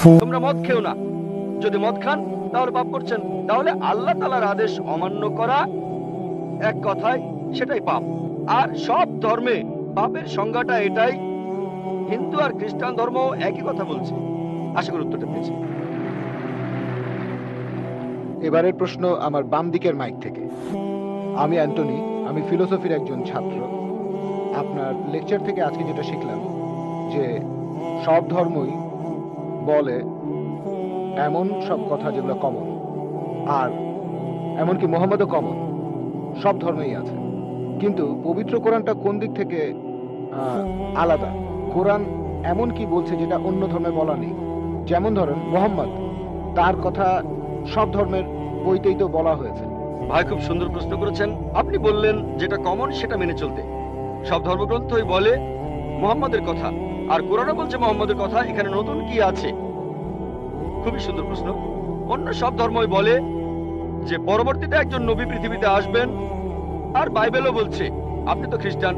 তোমরা মদ খেও না, যদি মদ খান তাহলে পাপ করছেন। তাহলে আল্লাহ তাআলার আদেশ অমান্য করা এক কথায় সেটাই পাপ। আর সব ধর্মে পাপের সংজ্ঞাটা এটাই। হিন্দু আর খ্রিস্টান ধর্ম একই কথা বলছে। আশা করি উত্তরটা পেয়েছি। এবারের প্রশ্ন আমার বাম দিকের মাইক থেকে। আমি অ্যান্টনি, আমি ফিলোসফির একজন ছাত্র। আপনার লেকচার থেকে আজকে যেটা শিখলাম যে সব ধর্মই বলে এমন সব কথা যেগুলো কমন, আর এমনকি মোহাম্মদও কমন, সব ধর্মেই আছে। কিন্তু পবিত্র কোরআনটা কোন দিক থেকে আলাদা? কোরআন এমন কি বলছে যেটা অন্য ধর্মে বলা নেই? যেমন ধরেন মোহাম্মদ, তার কথা সব ধর্মের বইতেই তো বলা হয়েছে। ভাই খুব সুন্দর প্রশ্ন করেছেন। আপনি বললেন যেটা কমন সেটা মেনে চলতে। সব ধর্মগ্রন্থই বলে মুহাম্মাদের কথা, আর কোরআনও বলছে মুহাম্মাদের কথা। এখানে নতুন কি আছে? খুবই সুন্দর প্রশ্ন। অন্য সব ধর্মই বলে যে পরবর্তীতে একজন নবী পৃথিবীতে আসবেন, আর বাইবেলও বলছে। আপনি তো খ্রিস্টান,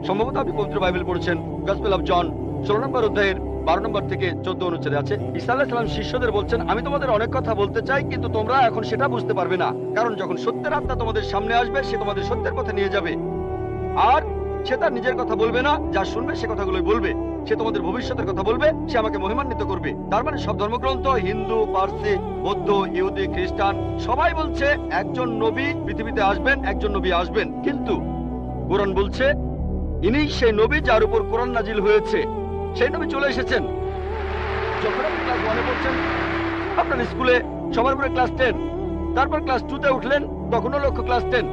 সম্ভবত আপনি পবিত্র বাইবেল পড়েছেন। গসপেল অফ জন 16 নম্বর অধ্যায়ের 12 নম্বর থেকে 14 অনুচ্ছেদে আছে, ঈসা আলাইহিস সালাম শিষ্যদের বলছেন, আমি তোমাদের অনেক কথা বলতে চাই, কিন্তু তোমরা এখন সেটা বুঝতে পারবে না, কারণ যখন সত্যের আত্মা তোমাদের সামনে আসবে সে তোমাদের সত্যের পথে নিয়ে যাবে। আর সে তার নিজের কথা বলবে না, যা শুনবে সে কথাগুলোই বলবে। সে তোমাদের ভবিষ্যতের কথা বলবে, সে আমাকে মহিমান্বিত করবে। তার মানে সব ধর্মগ্রন্থ, হিন্দু, পার্সি, বৌদ্ধ, ইহুদি, খ্রিস্টান সবাই বলছে একজন নবী পৃথিবীতে আসবেন, একজন নবী আসবেন। কিন্তু কোরআন বলছে ইনি সেই নবী যার উপর কোরআন নাজিল হয়েছে। সেই নবী চলে এসেছেন। যখন আপনি ক্লাস 1-এ পড়ছেন, আপনার স্কুলে সবার উপরে ক্লাস 10, তারপর ক্লাস 2-তে উঠলেন, তখনও লক্ষ্য ক্লাস 10,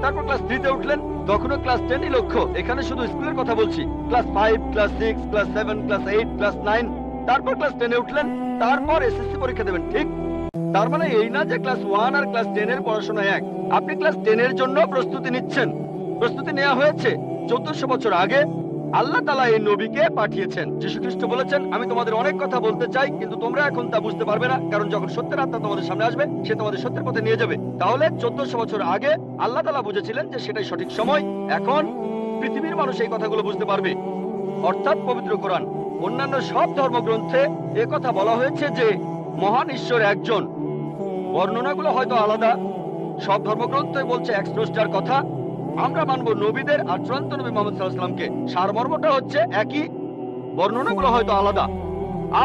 তারপর ক্লাস 3-তে উঠলেন, তখনও ক্লাস 10ই লক্ষ্য। এখানে শুধু স্কুলের কথা বলছি। Class 5, class 6, class 7, class 8, class 9, তারপর ক্লাস 10-এ উঠলেন, তারপর এসএসসি পরীক্ষা দেবেন, ঠিক? তার মানে এই না যে ক্লাস 1 আর ক্লাস 10 এর পড়াশোনা এক। আপনি ক্লাস 10 এর জন্য প্রস্তুতি নিচ্ছেন। প্রস্তুতি নেওয়া হয়েছে 1400 বছর আগে। আল্লাহ তাআলা এই নবীকে পাঠিয়েছেন। যীশু খ্রিস্ট বলেছেন, আমি তোমাদের অনেক কথা বলতে চাই, কিন্তু তোমরা এখন তা বুঝতে পারবে না, কারণ যখন সত্যের আত্মা তোমাদের সামনে আসবে সে তোমাদের সত্যের পথে নিয়ে যাবে। তাহলে 1400 বছর আগে আল্লাহ তাআলা বুঝেছিলেন যে সেটাই সঠিক সময়। এখন পৃথিবীর মানুষ এই কথাগুলো বুঝতে পারবে, অর্থাৎ পবিত্র কোরআন। অন্যান্য সব ধর্মগ্রন্থে এ কথা বলা হয়েছে যে মহান ঈশ্বর একজন। বর্ণনাগুলো হয়তো আলাদা। সব ধর্মগ্রন্থই বলছে এক স্রষ্টার কথা। আমরা মানব নবীদের আর চূড়ান্ত নবী মুহাম্মদ সাল্লাল্লাহু আলাইহি ওয়াসাল্লামকে। সারমর্মটা হচ্ছে একই, বর্ণনাগুলো হয়তো আলাদা।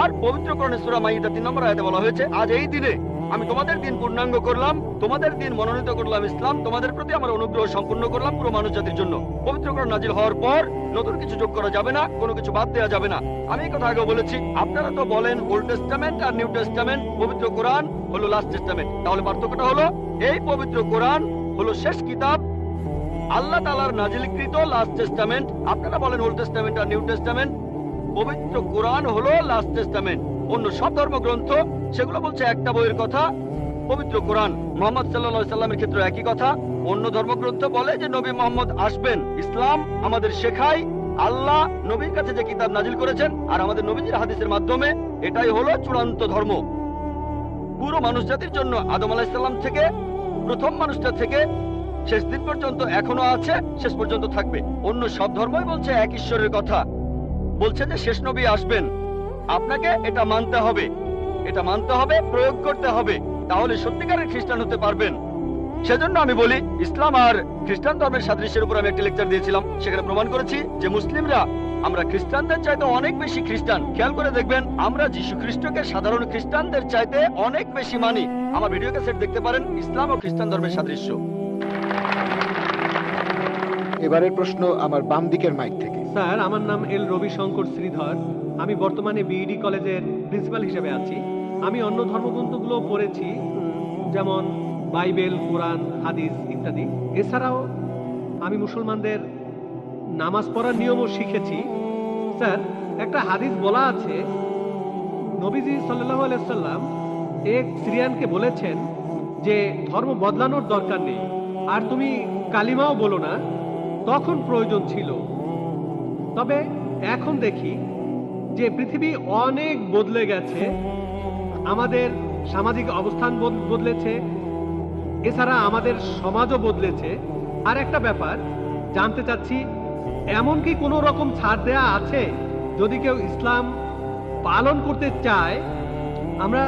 আর পবিত্র কোরআনে সূরা মাইদা 3 নম্বর আয়াতে বলা হয়েছে, আজ এই দিনে আমি তোমাদের দিন পূর্ণাঙ্গ করলাম, তোমাদের দিন মনোনীত করলাম ইসলাম, তোমাদের প্রতি আমার অনুগ্রহ সম্পূর্ণ করলাম পুরো মানব জাতির জন্য। পবিত্র কোরআন নাজিল হওয়ার পর নতুন কিছু যোগ করা যাবে না, কোনো কিছু বাদ দেওয়া যাবে না। আমি এই কথা আগেও বলেছি। আপনারা তো বলেন ওল্ড টেস্টামেন্ট আর নিউ টেস্টামেন্ট, পবিত্র কোরআন হলো লাস্ট টেস্টামেন্ট। তাহলে পার্থক্যটা হলো এই পবিত্র কোরআন হলো শেষ কিতাব, আল্লাহ তাআলার নাজিলকৃত লাস্ট টেস্টামেন্ট। আপনারা বলেন ওল্ড টেস্টামেন্ট আর নিউ টেস্টামেন্ট। পবিত্র কোরআন হলো লাস্ট টেস্টামেন্ট। অন্য সব ধর্মগ্রন্থ সেগুলো বলছে একটা বইয়ের কথা, পবিত্র কোরআন মুহাম্মদ সাল্লাল্লাহু আলাইহি সাল্লামের ক্ষেত্রে একই কথা। অন্য ধর্মগ্রন্থ বলে যে নবী মুহাম্মদ আসবেন। ইসলাম আমাদের শেখায় আল্লাহ নবীর কাছে যে কিতাব নাজিল করেছেন আর আমাদের নবীজির হাদিসের মাধ্যমে, এটাই হলো চূড়ান্ত ধর্ম পুরো মানুষ জাতির জন্য। আদম আলাইহিস সালাম থেকে প্রথম মানুষটা থেকে শেষ দিন পর্যন্ত এখনো আছে, শেষ পর্যন্ত থাকবে। অন্য সব ধর্মই বলছে এক ঈশ্বরের কথা, বলছে যে শেষ নবী আসবেন। আপনাকে এটা মানতে হবে, এটা মানতে হবে, প্রয়োগ করতে হবে, তাহলে সত্যিকারের খ্রিস্টান হতে পারবেন। সেজন্য আমি বলি ইসলাম আর খ্রিস্টান ধর্মের সাদৃশ্যের উপর আমি একটা লেকচার দিয়েছিলাম। সেখানে প্রমাণ করেছি যে মুসলিমরা আমরা খ্রিস্টানদের চাইতে অনেক বেশি খ্রিস্টান। খেয়াল করে দেখবেন আমরা যীশু খ্রিস্টকে সাধারণ খ্রিস্টানদের চাইতে অনেক বেশি মানি। আমার ভিডিও ক্যাসেট দেখতে পারেন, ইসলাম ও খ্রিস্টান ধর্মের সাদৃশ্য। এবারের প্রশ্ন আমার বাম দিকের মাইক থেকে। স্যার, আমার নাম এল রবিশঙ্কর শ্রীধর। আমি বর্তমানে বিইডি কলেজের প্রিন্সিপাল হিসেবে আছি। আমি অন্য ধর্মগ্রন্থগুলো পড়েছি, যেমন বাইবেল, কোরআন, হাদিস ইত্যাদি। এছাড়াও আমি মুসলমানদের নামাজ পড়ার নিয়মও শিখেছি। স্যার, একটা হাদিস বলা আছে, নবীজি সাল্লাল্লাহু আলাইহি সাল্লাম এক সিরিয়ানকে বলেছেন যে ধর্ম বদলানোর দরকার নেই, আর তুমি কালিমাও বলো না, তখন প্রয়োজন ছিল। তবে এখন দেখি যে পৃথিবী অনেক বদলে গেছে, আমাদের সামাজিক অবস্থান বদলেছে, এছাড়া আমাদের সমাজও বদলেছে। আর একটা ব্যাপার জানতে চাচ্ছি, এমন কি কোনো রকম ছাড় দেয়া আছে যদি কেউ ইসলাম পালন করতে চায়। আমরা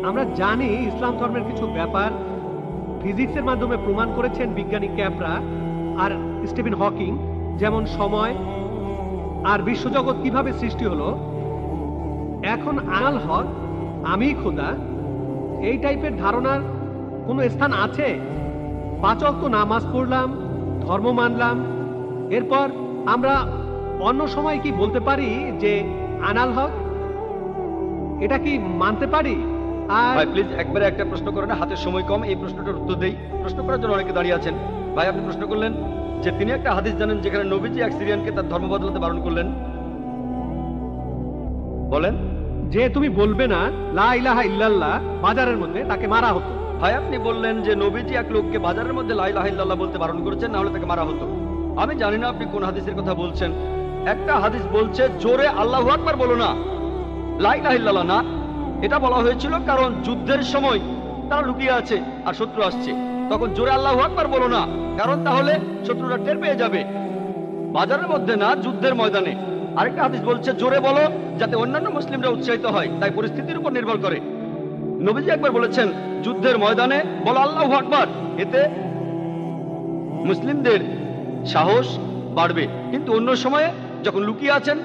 আমরা জানি ইসলাম ধর্মের কিছু ব্যাপার ফিজিক্সের মাধ্যমে প্রমাণ করেছেন বিজ্ঞানী ক্যাপরা আর স্টিফেন হকিং, যেমন সময় আর বিশ্বজগৎ কিভাবে সৃষ্টি হলো। এখন আনাল হক, আমি খোদা, এই টাইপের ধারণার কোনো স্থান আছে? 5 ওয়াক্ত নামাজ পড়লাম, ধর্ম মানলাম, এরপর আমরা অন্য সময় কি বলতে পারি যে আনাল হক? এটা কি মানতে পারি? আর ভাই প্লিজ একবারে একটা প্রশ্ন করেন, হাতের সময় কম, এই প্রশ্নটার উত্তর দেই। প্রশ্ন করার জন্য অনেকে দাঁড়িয়ে আছেন। ভাই আপনি প্রশ্ন করলেন যে তিনি একটা হাদিস জানেন যেখানে নবীজি এক সিরিয়ানকে তার ধর্ম বদলাতে বারণ করলেন। বলেন। যে তুমি বলবে না লা ইলাহা ইল্লাল্লাহ বাজারের মধ্যে, তাকে মারা হতো। ভাই আপনি বললেন যে নবীজি এক লোককে বাজারের মধ্যে লা ইলাহা ইল্লাল্লাহ বলতে বারণ করেছেন, না হলে তাকে মারা হতো। আমি জানি না আপনি কোন হাদিসের কথা বলছেন। একটা হাদিস বলছে জোরে আল্লাহু আকবার বলো না, লা ইলাহা ইল্লাল্লাহ না। এটা বলা হয়েছিল কারণ যুদ্ধের সময় তারা লুকিয়ে আছে আর শত্রু আসছে, তখন জোরে আল্লাহু আকবার বলো না, কারণ তাহলে শত্রুরা টের পেয়ে যাবে। বাজারের মধ্যে না, যুদ্ধের ময়দানে। আরেকটা হাদিস বলছে জোরে বলো যাতে অন্যান্য মুসলিমরা উৎসাহিত হয়, তাই পরিস্থিতির উপর নির্ভর করে। নবীজি একবার বলেছেন যুদ্ধের ময়দানে বলো আল্লাহু আকবার, এতে মুসলিমদের সাহস বাড়বে। কিন্তু অন্য সময়ে যখন লুকিয়ে আছেন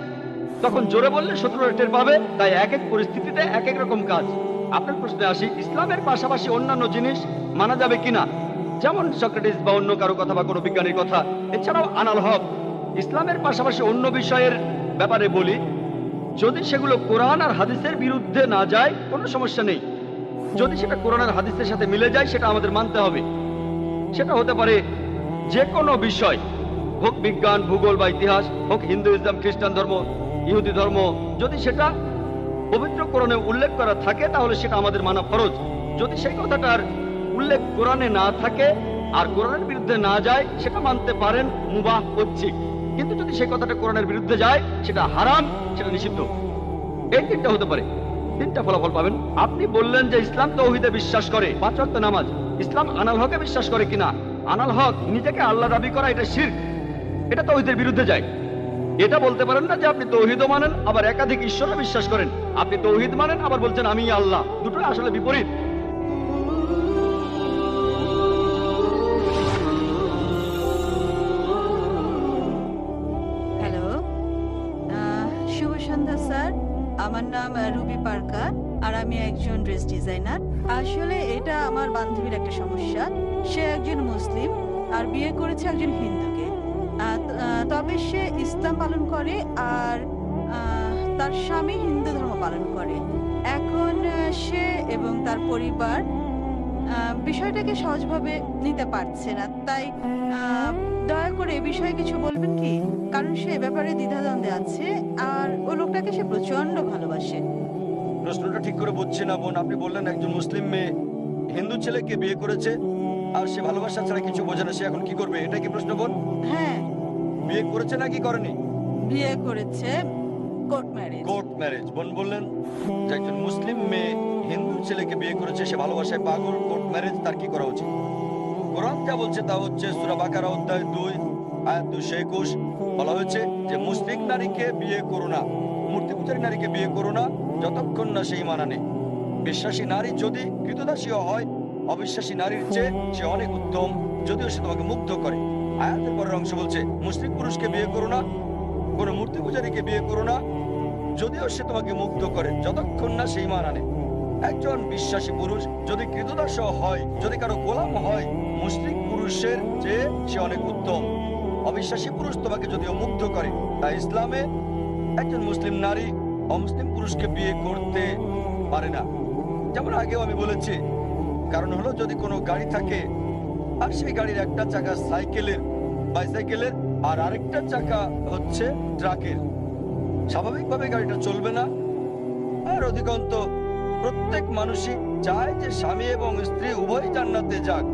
তখন জোরে বললে শত্রুরা টের পাবে। তাই এক এক পরিস্থিতিতে এক এক রকম কাজ। আপনার প্রশ্নে আসি, ইসলামের পাশাপাশি অন্যান্য জিনিস মানা যাবে কিনা, যেমন সক্রেটিস বা অন্য কারো কথা বা কোনো বিজ্ঞানীর কথা। এছাড়াও আনাল হক ইসলামের পাশাপাশি অন্য বিষয়ের ব্যাপারে বলি, যদি সেগুলো কোরআন আর হাদিসের বিরুদ্ধে না যায় কোনো সমস্যা নেই। যদি সেটা কোরআন আর হাদিসের সাথে মিলে যায় সেটা আমাদের মানতে হবে। সেটা হতে পারে যে কোনো বিষয়, হোক বিজ্ঞান, ভূগোল বা ইতিহাস, হোক হিন্দুইজম, খ্রিস্টান ধর্ম, ইহুদি ধর্ম। যদি সেটা পবিত্র কোরআনে উল্লেখ করা থাকে তাহলে সেটা আমাদের মানা ফরজ। যদি সেই কথাটার উল্লেখ কোরআনে না থাকে আর কোরআনের বিরুদ্ধে না যায় সেটা মানতে পারেন, মুবাহ ঐচ্ছিক। কিন্তু যদি সেই কথাটা কোরআনের বিরুদ্ধে যায় সেটা হারাম, সেটা নিষিদ্ধ। এই তিনটা হতে পারে, তিনটা ফলাফল পাবেন। আপনি বললেন যে ইসলাম তাওহীদে বিশ্বাস করে, 5 ওয়াক্ত নামাজ। ইসলাম আনাল হকে বিশ্বাস করে কিনা? আনাল হক নিজেকে আল্লাহ দাবি করা, এটা শিরক, এটা তাওহীদের বিরুদ্ধে যায়। এটা বলতে পারেন না যে আপনি তাওহীদও মানেন আবার একাধিক ঈশ্বরে বিশ্বাস করেন। আপনি তাওহীদ মানেন আবার বলছেন আমি আল্লাহ, দুটো আসলে বিপরীত। হ্যালো, শুভ সন্ধ্যা স্যার। আমার নাম রুবি পার্কার আর আমি একজন ড্রেস ডিজাইনার। আসলে এটা আমার বান্ধবীর একটা সমস্যা। সে একজন মুসলিম আর বিয়ে করেছে একজন হিন্দুকে। তবে সে ইসলাম পালন করে আর তার স্বামী হিন্দু ধর্ম পালন করে। এখন সে এবং তার পরিবার বিষয়টাকে সহজভাবে নিতে পারছে না। তাই দয়া করে এ বিষয়ে কিছু বলবেন কি? কারণ সে এ ব্যাপারে দ্বিধাদ্বন্দ্বে আছে আর ও লোকটাকে সে প্রচন্ড ভালোবাসে। প্রশ্নটা ঠিক করে বুঝছি না বোন। আপনি বললেন একজন মুসলিম মেয়ে হিন্দু ছেলেকে বিয়ে করেছে আর সে ভালোবাসা ছাড়া কিছু বোঝে না, সে এখন কি করবে, এটা কি প্রশ্ন বোন? হ্যাঁ, বিয়ে করেছে নাকি করেনি? বিয়ে করেছে, কোর্ট ম্যারেজ। Court marriage. বোন বললেন যে একজন মুসলিম মেয়ে হিন্দু ছেলেকে বিয়ে করেছে, সে ভালোবাসায় পাগল, কোর্ট ম্যারেজ, তার কি করা উচিত? কোরআন যা বলছে তা হচ্ছে সূরা বাকারা অধ্যায় 2 আয়াত 221 বলা হয়েছে যে মুশরিক নারীকে বিয়ে করো না, মূর্তি পূজারী নারীকে বিয়ে করো না যতক্ষণ না সে ঈমান আনে। বিশ্বাসী নারী যদি কৃতদাসীও হয়, অবিশ্বাসী নারীর চেয়ে সে অনেক উত্তম, যদিও সে তোমাকে মুগ্ধ করে। আয়াতের পরের অংশ বলছে মুশরিক পুরুষকে বিয়ে করো না, কোন মূর্তি পূজারীকে বিয়ে করো না, যদিও সে তোমাকে মুগ্ধ করে, যতক্ষণ না সে ঈমান আনে। একজন বিশ্বাসী পুরুষ যদি কৃতদাস হয়, যদি কারো গোলাম হয়, মুশরিক পুরুষের চেয়ে সে অনেক উত্তম। অবিশ্বাসী পুরুষ তোমাকে যদিও মুগ্ধ করে। তাই ইসলামে একজন মুসলিম নারী অমুসলিম পুরুষকে বিয়ে করতে পারে না। যেমন আগেও আমি বলেছি, কারণ হলো যদি কোনো গাড়ি থাকে আর সেই গাড়ির একটা চাকা সাইকেলের, বাইসাইকেলের, আর আরেকটা চাকা হচ্ছে ট্রাকের, স্বাভাবিকভাবে গাড়িটা চলবে না। আর অধিকন্ত প্রত্যেক মানুষই চায় যে স্বামী এবং স্ত্রী উভয় জান্নাতে যাক।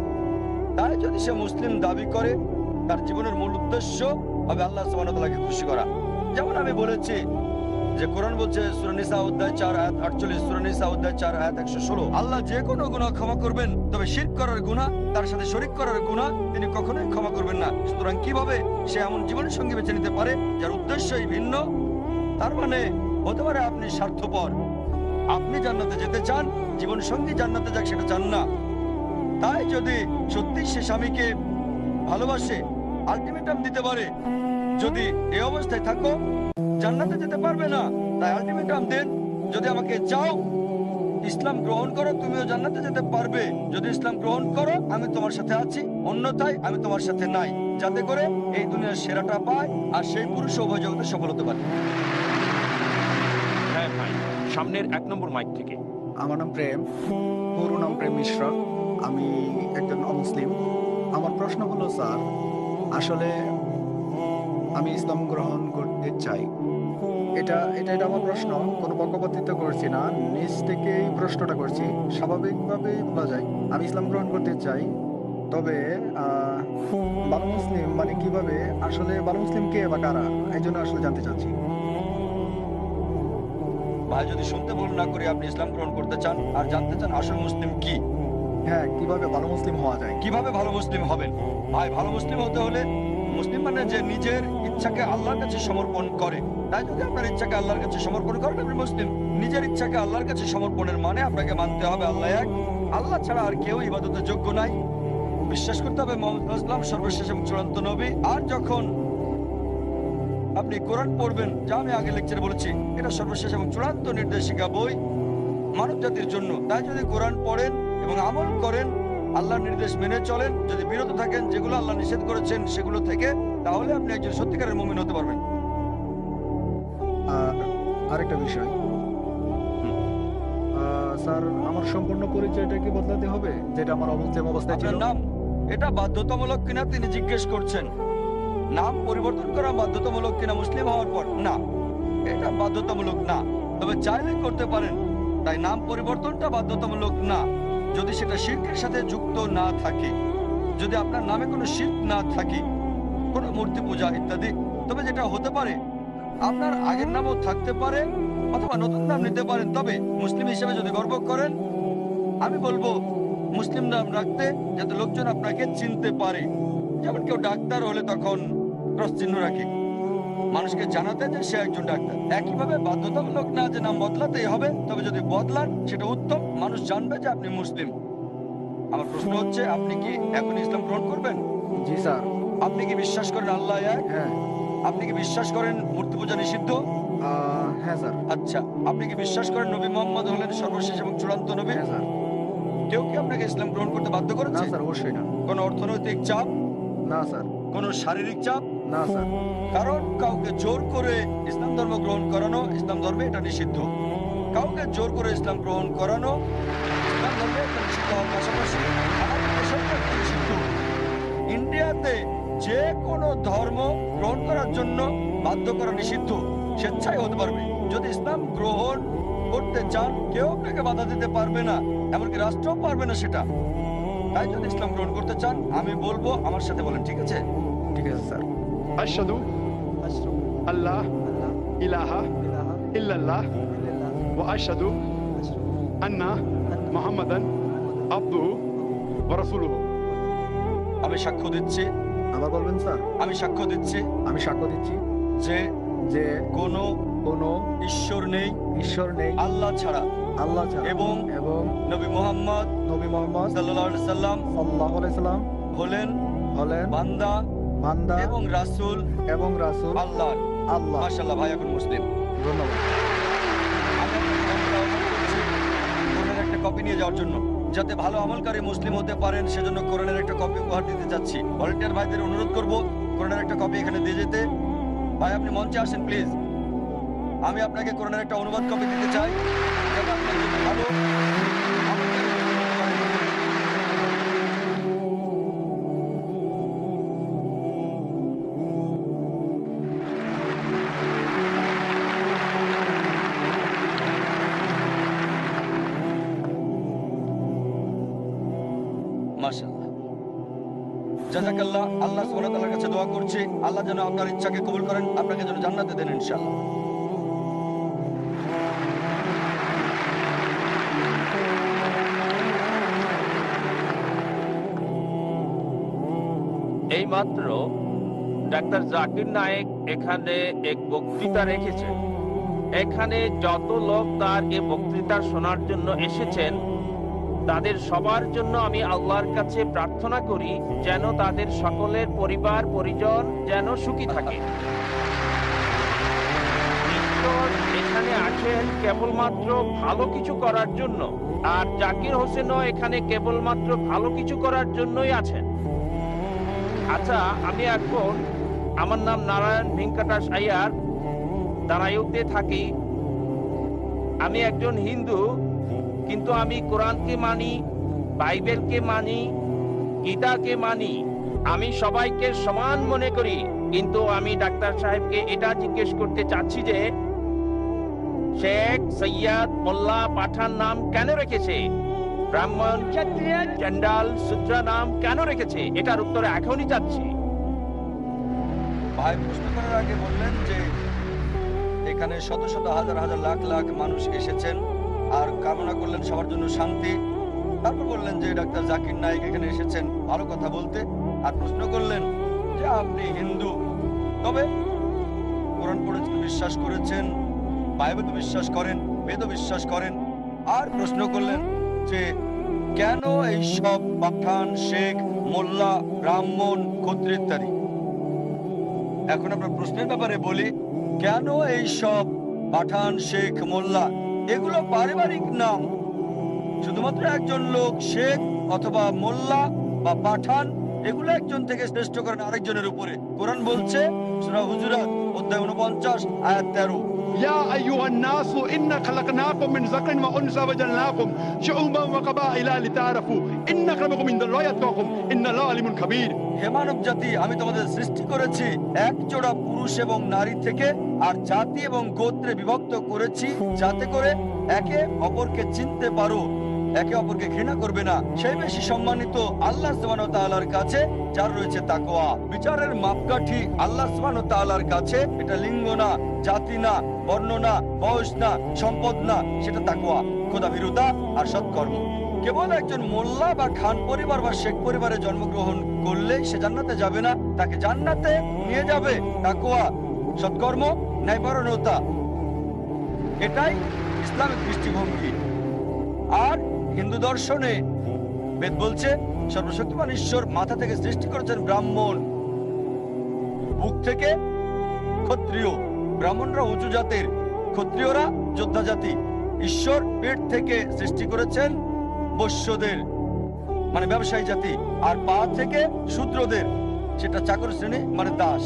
তাই যদি সে মুসলিম দাবি করে, তার জীবনের মূল উদ্দেশ্য হবে আল্লাহ সুবহানাহু ওয়া তাআলাকে খুশি করা। যেমন আমি বলেছি যে কোরআন বলছে সূরা নিসা অধ্যায় 4 আয়াত 48, সূরা নিসা অধ্যায় 4 আয়াত 116, আল্লাহ যে কোনো গুনাহ ক্ষমা করবেন, তবে শিরক করার গুনাহ, তার সাথে শরীক করার গুনাহ তিনি কখনোই ক্ষমা করবেন না। সুতরাং কিভাবে সে এমন জীবনের সঙ্গী বেছে নিতে পারে যার উদ্দেশ্যই ভিন্ন? তার মানে হতে পারে আপনি স্বার্থপর, আপনি জান্নাতে যেতে চান, জীবন সঙ্গী জান্নাতে যাক সেটা চান না। তাই যদি সত্যি সে স্বামীকে ভালোবাসে, আলটিমেটাম দিতে পারে, যদি এই অবস্থায় থাকো জান্নাতে যেতে পারবে না, তাই আলটিমেটাম দেন, যদি আমাকে চাও ইসলাম গ্রহণ করো, তুমিও জান্নাতে যেতে পারবে। যদি ইসলাম গ্রহণ করো আমি তোমার সাথে আছি, অন্যথায় আমি তোমার সাথে নাই, যাতে করে এই দুনিয়ার সেরাটা পায় আর সেই পুরুষ উভয় জগতে সফল হতে পারে। হ্যাঁ ভাই, সামনের 1 নম্বর মাইক থেকে। আমার নাম প্রেম, পুরো নাম প্রেম মিশ্রা। আমি একজন অমুসলিম। আমার প্রশ্ন হলো স্যার, আসলে আমি ইসলাম গ্রহণ করতে চাই। এটা এটা এটা আমার প্রশ্ন, কোনো পক্ষপাতিত্ব করছি না, নিজ থেকেই প্রশ্নটা করছি, স্বাভাবিকভাবেই বলা যায় আমি ইসলাম গ্রহণ করতে চাই। তবে ভালো মুসলিম মানে কিভাবে, আসলে ভালো মুসলিম কে বা কারা, এই জন্য আসলে জানতে চাচ্ছি। ভাই যদি শুনতে ভুল না করে আপনি ইসলাম গ্রহণ করতে চান আর জানতে চান আসল মুসলিম কি, হ্যাঁ, কিভাবে ভালো মুসলিম হওয়া যায়। কিভাবে ভালো মুসলিম হবেন? ভাই ভালো মুসলিম হতে হলে, মুসলিম মানে যে নিজের ইচ্ছাকে আল্লাহর কাছে সমর্পণ করে। তাই যদি আপনার ইচ্ছাকে আল্লাহর কাছে সমর্পণ করেন আপনি মুসলিম। নিজের ইচ্ছাকে আল্লাহর কাছে সমর্পণের মানে আপনাকে মানতে হবে আল্লাহ এক, আল্লাহ ছাড়া আর কেউ ইবাদতের যোগ্য নাই। বিশ্বাস করতে হবে মুহাম্মদ ইসলাম সর্বশেষ এবং চূড়ান্ত নবী। আর যখন আপনি কোরআন পড়বেন, যা আমি আগে লেকচারে বলেছি, এটা সর্বশেষ এবং চূড়ান্ত নির্দেশিকা বই মানব জাতির জন্য। তাই যদি কোরআন পড়েন এবং আমল করেন, আল্লাহর নির্দেশ মেনে চলেন, যদি বিরত থাকেন যেগুলো আল্লাহ নিষেধ করেছেন সেগুলো থেকে, তাহলে আপনি একজন সত্যিকারের মুমিন হতে পারবেন। আর আরেকটা বিষয়, স্যার আমার সম্পূর্ণ পরিচয়টা কি বদলাতে হবে, যেটা আমার অমুসলিম অবস্থায় ছিল? আপনার নাম, এটা বাধ্যতামূলক কিনা তিনি জিজ্ঞেস করছেন। নাম পরিবর্তন করা বাধ্যতামূলক কিনা মুসলিম হওয়ার পর? না, এটা বাধ্যতামূলক না, তবে চাইলে করতে পারেন। তাই নাম পরিবর্তনটা বাধ্যতামূলক না, যদি সেটা শিরকের সাথে যুক্ত না থাকে, যদি আপনার নামে কোনো শিরক না থাকে, কোনো মূর্তি পূজা ইত্যাদি। তবে যেটা হতে পারে, আপনার আগের নামও থাকতে পারে অথবা নতুন নাম নিতে পারেন। তবে মুসলিম হিসেবে যদি গর্ব করেন, আমি বলবো মুসলিম নাম রাখতে, যাতে লোকজন আপনাকে চিনতে পারে। যেমন কেউ ডাক্তার হলে তখন ক্রস চিহ্ন রাখে, মানুষকে জানাতে যে সে একজন ডাক্তার। একইভাবে বাধ্যতামূলক না যে নাম বদলাতেই হবে, তবে যদি বদলান সেটা উত্তম, মানুষ জানবে যে আপনি মুসলিম। আমার প্রশ্ন হচ্ছে, আপনি কি এখন ইসলাম গ্রহণ করবেন? জি স্যার। আপনি কি বিশ্বাস করেন আল্লাহ এক? হ্যাঁ। আপনি কি বিশ্বাস করেন মূর্তি পূজা নিষিদ্ধ? হ্যাঁ স্যার। আচ্ছা, আপনি কি বিশ্বাস করেন নবী মোহাম্মদ হলেন সর্বশেষ এবং চূড়ান্ত নবী? হ্যাঁ স্যার। কেউ কি আপনাকে ইসলাম গ্রহণ করতে বাধ্য না করেছে? স্যার, অবশ্যই না। কোন অর্থনৈতিক চাপ? না স্যার। কোন শারীরিক চাপ? না স্যার। কারণ কাউকে জোর করে ইসলাম ধর্ম গ্রহণ করানো, ইসলাম ধর্মে এটা নিষিদ্ধ। কাউকে জোর করে ইসলাম গ্রহণ করানো ইসলাম ধর্মে এটা নিষিদ্ধ হওয়ার পাশাপাশি আমাদের দেশেও এটা নিষিদ্ধ। ইন্ডিয়াতে যে কোনো ধর্ম গ্রহণ করার জন্য বাধ্য করা নিষিদ্ধ, স্বেচ্ছায় হতে পারবে। যদি ইসলাম গ্রহণ করতে চান কেউ আপনাকে বাধা দিতে পারবে না, এমনকি রাষ্ট্রও পারবে না সেটা। তাই যদি ইসলাম গ্রহণ করতে চান আমি বলবো আমার সাথে বলেন, ঠিক আছে? ঠিক আছে স্যার। আশহাদু আল্লাহ ইলাহা ইল্লাল্লাহ ওয়া আশহাদু আন্না মুহাম্মাদান আবদুহু ওয়া রাসূলুহু। আমি সাক্ষ্য দিচ্ছি। আবার বলবেন স্যার? আমি সাক্ষ্য দিচ্ছি। আমি সাক্ষ্য দিচ্ছি যে যে কোনো ঈশ্বর নেই ঈশ্বর নেই আল্লাহ ছাড়া, আল্লাহ ছাড়া, এবং নবী মুহাম্মদ সাল্লাল্লাহু আলাইহি সাল্লাম সাল্লাল্লাহু আলাইহি সাল্লাম হলেন হলেন বান্দা এবং রাসূল আল্লাহ। মাশাআল্লাহ, ভাই এখন মুসলিম। ধন্যবাদ। আমি আপনাকে অনুরোধ করছি কোরআনের একটা কপি নিয়ে যাওয়ার জন্য, যাতে ভালো আমলকারী মুসলিম হতে পারেন। সেজন্য কোরআনের একটা কপি উপহার দিতে চাচ্ছি। ভলান্টিয়ার ভাইদের অনুরোধ করব কোরআনের একটা কপি এখানে দিয়ে যেতে। ভাই আপনি মঞ্চে আসেন প্লিজ। আমি আপনাকে কোরআনের একটা অনুবাদ কপি দিতে চাই, যাতে আপনি একজন ভালো আমলকারী মুসলিম হতে পারেন। মাশাআল্লাহ, জাযাকাল্লাহ। আল্লাহ সুবহানাহু ওয়া তাআলার কাছে দোয়া করছি আল্লাহ যেন আপনার ইচ্ছাকে কবুল করেন, আপনাকে যেন জান্নাতে দেন ইনশাআল্লাহ। এইমাত্র ডাক্তার জাকির নায়েক এখানে এক বক্তৃতা রেখেছেন। এখানে যত লোক তার এ বক্তৃতা শোনার জন্য এসেছেন তাদের সবার জন্য আমি আল্লাহর কাছে প্রার্থনা করি যেন তাদের সকলের পরিবার পরিজন যেন সুখী থাকে। ঈশ্বর এখানে আছেন কেবলমাত্র ভালো কিছু করার জন্য, আর জাকির হোসেনও এখানে কেবলমাত্র ভালো কিছু করার জন্যই আছেন। আচ্ছা, আমি এখন, আমার নাম নারায়ণ ভেঙ্কটাশ আয়ার, দাঁড়াইতে থাকি। আমি একজন হিন্দু, কিন্তু আমি কোরআনকে মানি, বাইবেলকে মানি, গীতাকে মানি। আমি সবাইকে সমান মনে করি, কিন্তু আমি ডাক্তার সাহেবকে এটা জিজ্ঞেস করতে চাচ্ছি যে শেখ, সৈয়দ, মোল্লা, পাঠান নাম কেন রেখেছে? ব্রাহ্মণ, ক্ষত্রিয়, চণ্ডাল, শূদ্র নাম কেন রেখেছে? এটার উত্তর এখনই চাচ্ছি। ভাই প্রশ্ন করার আগে বললেন যে এখানে শত শত হাজার হাজার লাখ লাখ মানুষ এসেছেন আর কামনা করলেন সবার জন্য শান্তি। তারপর বললেন যে ডাক্তার জাকির নায়েক এখানে এসেছেন ভালো কথা বলতে, আর প্রশ্ন করলেন যে আপনি হিন্দু, তবে কোরআন পড়েছেন, বিশ্বাস করেছেন, বাইবেল বিশ্বাস করেন, বেদ বিশ্বাস করেন, আর প্রশ্ন করলেন যে কেন এই সব পাঠান, শেখ, মোল্লা, ব্রাহ্মণ, ক্ষত্রিয় ইত্যাদি। এখন আপনার প্রশ্নের ব্যাপারে বলি, কেন এই সব পাঠান, শেখ, মোল্লা এগুলো পারিবারিক নাম? শুধুমাত্র একজন লোক শেখ অথবা মোল্লা বা পাঠান এগুলো একজন থেকে শ্রেষ্ঠ করেন আরেকজনের উপরে। কোরআন বলছে সূরা হুজুরাত অধ্যায় 49 আয়াত 13, يا أيها الناس إنا خلقناكم من ذكر وأنثى وجعلناكم شعوبا وقبائل لتعارفوا إن أكرمكم عند الله أتقاكم إن الله عليم خبير। হে মানব জাতি, আমি তোমাদের সৃষ্টি করেছি এক জোড়া পুরুষ এবং নারী থেকে, আর জাতি এবং গোত্রে বিভক্ত করেছি যাতে করে একে অপরকে চিনতে পারো, একে অপরকে ঘৃণা করবে না। সেই বেশি সম্মানিত আল্লাহ সুবহানাহু ওয়া তাআলার কাছে যার রয়েছে তাকওয়া। বিচারের মাপকাঠি আল্লাহ সুবহানাহু ওয়া তাআলার কাছে, এটা লিঙ্গ না, জাতি না, বর্ণ না, বয়স না, সম্পদ না, সেটা তাকওয়া, খোদাভীরুতা আর সৎকর্ম। কেবল একজন মোল্লা বা খান পরিবার বা শেখ পরিবারে জন্মগ্রহণ করলেই সে জান্নাতে যাবে না, তাকে জান্নাতে নিয়ে যাবে তাকওয়া, সৎকর্ম, ন্যায়পরায়ণতা। এটাই ইসলামিক দৃষ্টিভঙ্গি। আর হিন্দু দর্শনে বেদ বলছে সর্বশক্তিমান ঈশ্বর মাথা থেকে সৃষ্টি করেছেন ব্রাহ্মণ, বুক থেকে ক্ষত্রিয়। ব্রাহ্মণরা উঁচু জাতের, ক্ষত্রিয়রা যোদ্ধা জাতি। ঈশ্বর পেট থেকে সৃষ্টি করেছেন বৈশ্যদের, মানে ব্যবসায়ী জাতি, আর পা থেকে শূদ্রদের, সেটা চাকর শ্রেণী মানে দাস।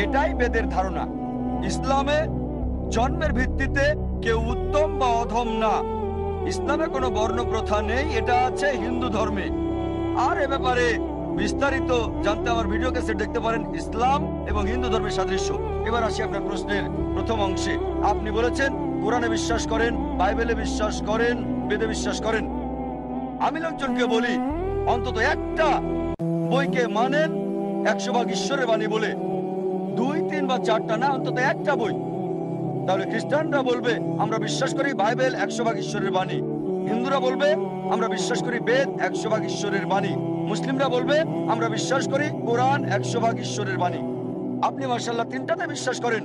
এটাই বেদের ধারণা। ইসলামে জন্মের ভিত্তিতে কেউ উত্তম বা অধম না। ইসলামে কোনো বর্ণ প্রথা নেই, এটা আছে হিন্দু ধর্মে। আর এ ব্যাপারে বিস্তারিত জানতে আমার ভিডিও ক্যাসেট দেখতে পারেন, ইসলাম এবং হিন্দু ধর্মের সাদৃশ্য। এবার আসি আপনার প্রশ্নের প্রথম অংশে। আপনি বলেছেন কোরআনে বিশ্বাস করেন, বাইবেলে বিশ্বাস করেন, বেদে বিশ্বাস করেন। আমি লোকজনকে বলি অন্তত একটা বইকে মানেন 100 ভাগ ঈশ্বরের বাণী বলে, 2, 3 বা 4টা না, অন্তত একটা বই। তাহলে খ্রিস্টানরা বলবে আমরা বিশ্বাস করি বাইবেল 100 ভাগ ঈশ্বরের বাণী, হিন্দুরা বলবে আমরা বিশ্বাস করি বেদ 100 ভাগ ঈশ্বরের বাণী, মুসলিমরা বলবে আমরা বিশ্বাস করি কোরআন 100 ভাগ ঈশ্বরের বাণী। আপনি মাশাআল্লাহ 3টাতে বিশ্বাস করেন।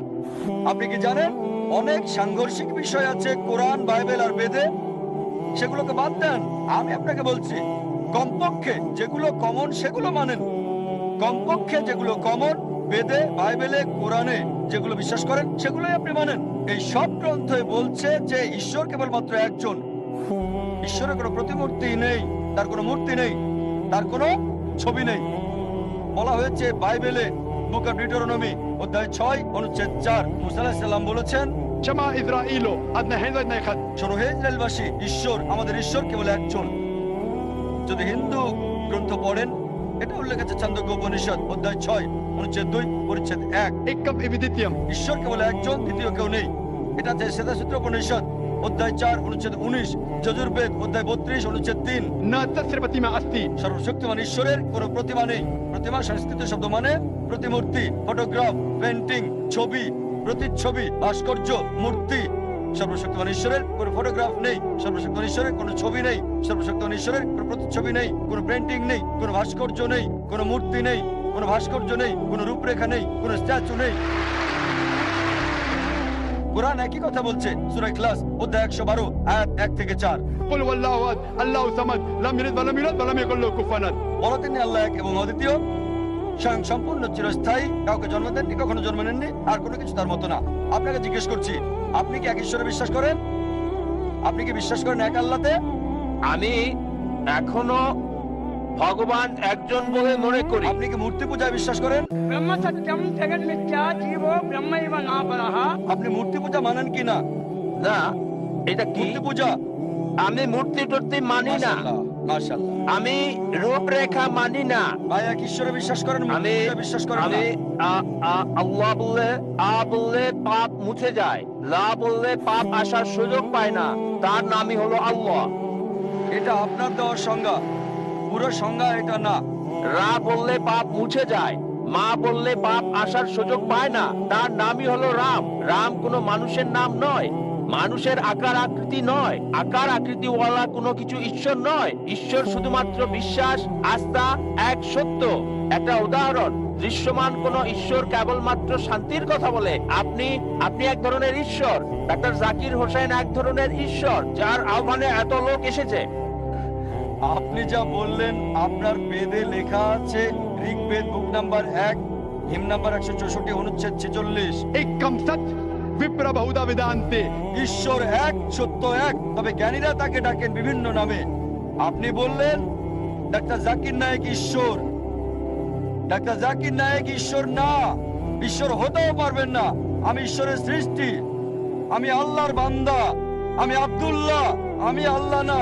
আপনি কি জানেন অনেক সাংঘর্ষিক বিষয় আছে কোরআন, বাইবেল আর বেদে? সেগুলোকে বাদ দেন। আমি আপনাকে বলছি কমপক্ষে যেগুলো কমন সেগুলো মানেন। কমপক্ষে যেগুলো কমন বেদে, বাইবেলে, কোরআনে যেগুলো বিশ্বাস করেন সেগুলোই আপনি মানেন। এই সব গ্রন্থে বলছে যে ঈশ্বর কেবলমাত্র একজন। ঈশ্বরের কোনো প্রতিমূর্তি নেই, তার কোনো মূর্তি নেই, তার কোনো ছবি নেই। বলা হয়েছে বাইবেলে বুক অফ ডিউটেরোনমি অধ্যায় 6 অনুচ্ছেদ 4, মুসা আলাইহিস সালাম বলেছেন, شما إسرائيل أدنى هذا نيخد শোনো হে ইসরায়েলবাসী, ঈশ্বর, আমাদের ঈশ্বর কেবল একজন। যদি হিন্দু গ্রন্থ পড়েন, এটা উল্লেখ আছে ছান্দোগ্য উপনিষদ অধ্যায় 6 অনুচ্ছেদ 2 পরিচ্ছেদ 1, إكب إبديتيم ঈশ্বর কেবল একজন, দ্বিতীয় কেউ নেই। এটা আছে শ্বেতাসূত্র উপনিষদ অধ্যায় 4 অনুচ্ছেদ 19, যজুর্বেদ অধ্যায় 32 অনুচ্ছেদ 3। نا تسربتي ما أستي সর্বশক্তিমান ঈশ্বরের কোনো প্রতিমা নেই। প্রতিমা সংস্কৃত শব্দ মানে প্রতিমূর্তি, ফটোগ্রাফ, পেন্টিং, ছবি, প্রতিচ্ছবি, ভাস্কর্য, মূর্তি। সর্বশক্তিমান ঈশ্বরের কোনো ফটোগ্রাফ নেই, সর্বশক্তিমান ঈশ্বরের কোনো ছবি নেই, সর্বশক্তিমান ঈশ্বরের কোনো প্রতিচ্ছবি নেই, কোনো পেন্টিং নেই, কোনো ভাস্কর্য নেই, কোনো মূর্তি নেই, কোনো ভাস্কর্য নেই, কোনো রূপরেখা নেই, কোনো স্ট্যাচু নেই। কোরআন একই কথা বলছে, সূরা ইখলাস অধ্যায় 112 আয়াত 1 থেকে 4। قل هو الله احد الله الصمد لم يلد ولم يولد ولم يكن له كفوا احد। বলো তিনি আল্লাহ এক এবং অদ্বিতীয়, স্বয়ং সম্পূর্ণ, চিরস্থায়ী, কাউকে জন্ম দেননি, কখনো জন্ম নেননি, আর কোনো কিছু তার মতো না। আপনাকে জিজ্ঞেস করছি, আপনি কি এক ঈশ্বরে বিশ্বাস করেন? আপনি কি বিশ্বাস করেন এক আল্লাহতে? আমি এখনো ভগবান একজন বলে মনে করি। আপনি কি মূর্তি পূজায় বিশ্বাস করেন? ब्रह्म सत्यम जगत मिथ्या जीवो ब्रह्म एव न परः। আপনি মূর্তি পূজা মানেন কি না? না, এটা কি? মূর্তি পূজা? আমি মূর্তি টুর্তি মানি না, মাশাআল্লাহ, মাশাআল্লাহ। আমি রূপরেখা মানি না। ভাই এক ঈশ্বরে বিশ্বাস করেন, মূর্তি আমি পূজায় বিশ্বাস করেন না? আমি আল্লাহ বললে বললে পাপ মুছে যায়, লা বললে পাপ আসার সুযোগ পায় না, তার নামই হলো আল্লাহ। এটা আপনার দেওয়ার সংজ্ঞা, পুরো সংজ্ঞা এটা না। রা বললে পাপ মুছে যায়, মা বললে পাপ আসার সুযোগ পায় না, তার নামই হলো রাম। রাম কোনো মানুষের নাম নয়, মানুষের আকার আকৃতি নয়, আকার আকৃতিওয়ালা কোনো কিছু ঈশ্বর নয়। ঈশ্বর শুধুমাত্র বিশ্বাস, আস্থা, এক সত্য। একটা উদাহরণ, দৃশ্যমান কোন ঈশ্বর কেবলমাত্র শান্তির কথা বলে। আপনি এক ধরনের ঈশ্বর, ডাক্তার জাকির হোসেন এক ধরনের ঈশ্বর, যার আহ্বানে এত লোক এসেছে। আপনি যা বললেন আপনার বেদে লেখা আছে, ঋগ্বেদ বুক নাম্বার 1 হিম নাম্বার 164 অনুচ্ছেদ 46, एकम सत्य विप्र बहुधा वेदांते। ঈশ্বর এক, সত্য এক, তবে জ্ঞানীরা তাকে ডাকেন বিভিন্ন নামে। আপনি বললেন ডাক্তার জাকির নায়েক ঈশ্বর। ডাক্তার জাকির নায়েক ঈশ্বর না, ঈশ্বর হতেও পারবেন না। আমি ঈশ্বরের সৃষ্টি, আমি আল্লাহর বান্দা, আমি আব্দুল্লাহ, আমি আল্লাহ না।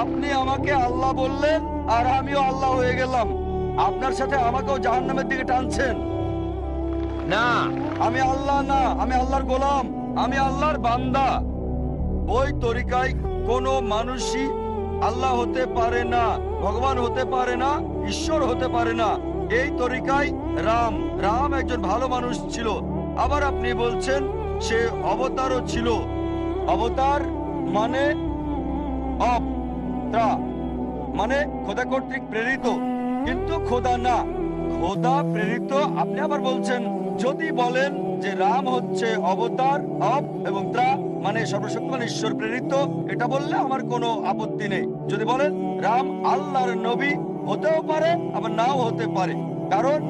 আপনি আমাকে আল্লাহ বললেন আর আমিও আল্লাহ হয়ে গেলাম। আপনার সাথে আমাকেও জাহান্নামের দিকে টানছেন। না, আমি আল্লাহ না, আমি আল্লাহর গোলাম, আমি আল্লাহর বান্দা। ওই তরিকায় কোনো মানুষই আল্লাহ হতে পারে না, ভগবান হতে পারে না, ঈশ্বর হতে পারে না। এই তরিকায় রাম একজন ভালো মানুষ ছিল। আবার আপনি বলছেন সে অবতারও ছিল। অবতার মানে মানে খোদা কর্তৃক প্রেরিত, কিন্তু খোদা না, খোদা প্রেরিত। আপনি আবার বলছেন, যদি বলেন যে রাম হচ্ছে অবতার, এবং ত্রা মানে সর্বশক্তিমান ঈশ্বর প্রেরিত, এটা বললে আমার কোনো আপত্তি নেই। যদি বলেন রাম আল্লাহর নবী, হতেও পারে আবার নাও হতে পারে, কারণ